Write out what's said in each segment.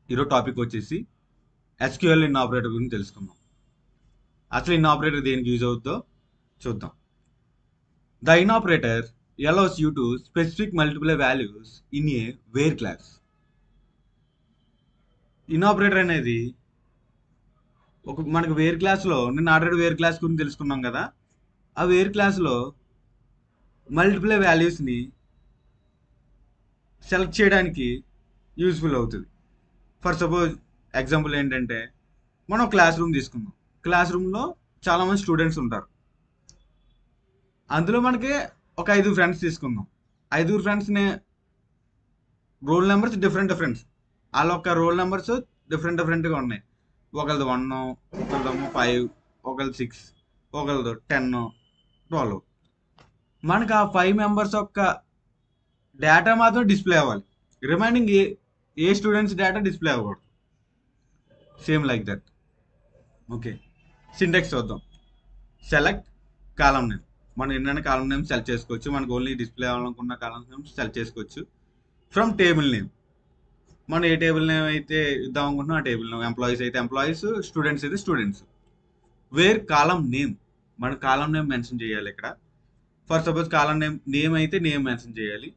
ఈరోజు టాపిక్ వచ్చేసి SQL in operator గురించి తెలుసుకుందాం. అసలు ఇన్ ఆపరేటర్ దేనికి యూజ్ అవుతుందో చూద్దాం. The in operator allows you to specific multiply values in a where class. In operator అనేది మనకు వేర్ క్లాస్లో నిన్న ఆల్రెడీ వేర్ క్లాస్ గురించి తెలుసుకున్నాం కదా. ఆ వేర్ క్లాస్లో మల్టిప్లై వాల్యూస్ని సెలెక్ట్ చేయడానికి యూస్ఫుల్ అవుతుంది. ఫర్ సపోజ్ ఎగ్జాంపుల్ ఏంటంటే మనం క్లాస్ రూమ్ తీసుకుందాం. క్లాస్ రూమ్లో చాలామంది స్టూడెంట్స్ ఉంటారు. అందులో మనకి ఒక 5 ఫ్రెండ్స్ తీసుకుందాం. 5 ఫ్రెండ్స్ని రోల్ నెంబర్స్ డిఫరెంట్ వాళ్ళ యొక్క రోల్ నెంబర్స్ డిఫరెంట్గా ఉన్నాయి. ఒకరిది 1, ఒకరిదేమో 5, ఒకరిది 6, ఒకరిది 10, 12. మనకు ఆ 5 మెంబర్స్ యొక్క డేటా మాత్రం డిస్ప్లే అవ్వాలి. రిమైనింగ్ ఏ స్టూడెంట్స్ డేటా డిస్ప్లే అవ్వకూడదు. Same like that. Okay, syntax చూద్దాం. Select column name. మనం ఎన్నైనా కాలమ్ నేమ్ సెలెక్ట్ చేసుకోవచ్చు. మనకు ఓన్లీ డిస్ప్లే అవ్వాలనుకున్న కాలమ్ నేమ్ సెలెక్ట్ చేసుకోవచ్చు. ఫ్రమ్ టేబుల్ నేమ్, మనం ఏ టేబుల్ నేమ్ అయితే ఇద్దాం అనుకుంటున్నాం ఆ టేబుల్ నేమ్. ఎంప్లాయీస్ అయితే ఎంప్లాయీస్, స్టూడెంట్స్ అయితే స్టూడెంట్స్. వేర్ కాలమ్ నేమ్, మన కాలమ్ నేమ్ మెన్షన్ చేయాలి ఇక్కడ. ఫర్ సపోజ్ కాలమ్ నేమ్ అయితే నేమ్ మెన్షన్ చేయాలి.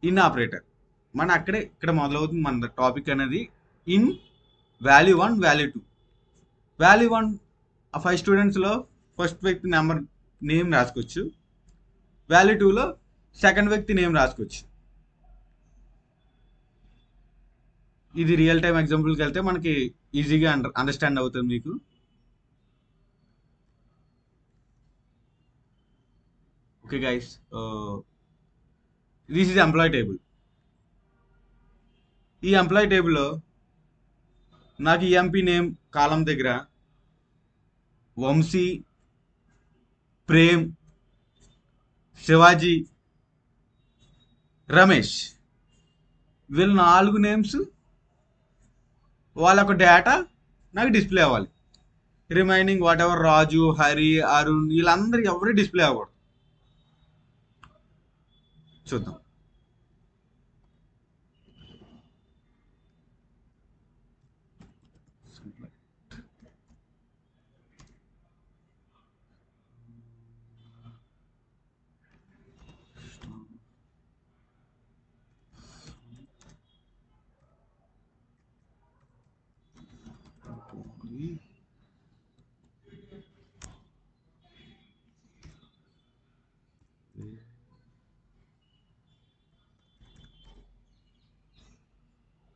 ఇన్ ఆపరేటర్ మన ఇక్కడ మొదలవుతుంది మన టాపిక్ అనేది. In value 1, value 2. వాల్యూ 1 ఆ 5 స్టూడెంట్స్లో ఫస్ట్ వ్యక్తి నెంబర్ నేమ్ రాసుకోవచ్చు. వాల్యూ 2లో సెకండ్ వ్యక్తి నేమ్ రాసుకోవచ్చు. ఇది రియల్ టైం ఎగ్జాంపుల్కి వెళ్తే మనకి ఈజీగా అండర్స్టాండ్ అవుతుంది మీకు. Okay guys, this is employee table. ఈ ఎంప్లాయీ టేబుల్లో నాకు ఈఎంపీ నేమ్ కాలం దగ్గర వంశీ, ప్రేమ్, శివాజీ, రమేష్, వీళ్ళు 4 నేమ్స్ వాళ్ళ యొక్క డేటా నాకు డిస్ప్లే అవ్వాలి. Remaining whatever Raju, Hari, Arun వీళ్ళందరూ ఎవరు డిస్ప్లే అవ్వకూడదు. చూద్దాం.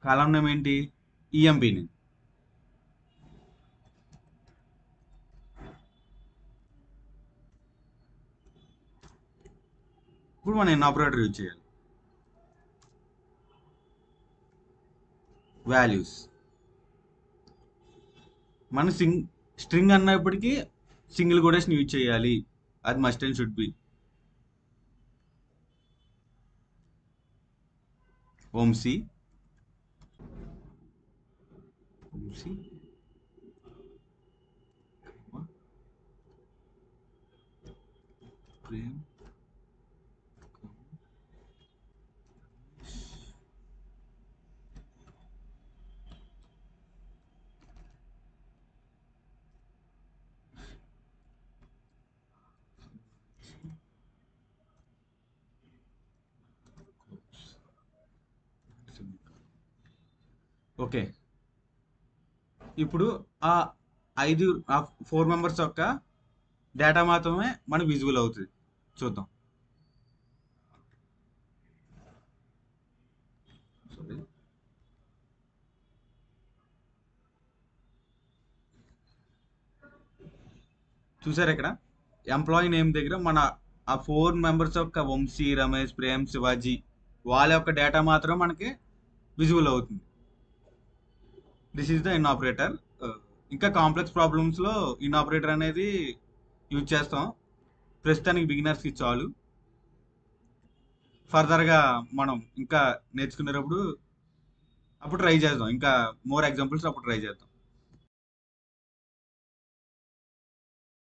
కాలం నేమ్ ఏంటి? EMP name. ఇప్పుడు మనం ఎన్ ఆపరేటర్ యూజ్ చేయాలి. వాల్యూస్ మన స్ట్రింగ్ అన్నప్పటికీ సింగిల్ కోటేషన్ యూజ్ చేయాలి. అది must and should be. Vamsi, Prem, okay. ఇప్పుడు ఆ 4 మెంబర్స్ యొక్క డేటా మాత్రమే మనకు విజిబుల్ అవుతుంది. చూద్దాం. చూసారు ఇక్కడ ఎంప్లాయీ నేమ్ దగ్గర మన ఆ 4 మెంబర్స్ యొక్క వంశీ, రమేష్, ప్రేమ్, శివాజీ వాళ్ళ యొక్క డేటా మాత్రం మనకి విజిబుల్ అవుతుంది. This is the in operator. ఇంకా కాంప్లెక్స్ ప్రాబ్లమ్స్లో ఇన్ ఆపరేటర్ అనేది యూజ్ చేస్తాం. ప్రస్తుతానికి బిగినర్స్కి చాలు. ఫర్దర్గా మనం ఇంకా నేర్చుకునేటప్పుడు అప్పుడు ట్రై చేద్దాం. ఇంకా మోర్ ఎగ్జాంపుల్స్ అప్పుడు ట్రై చేద్దాం.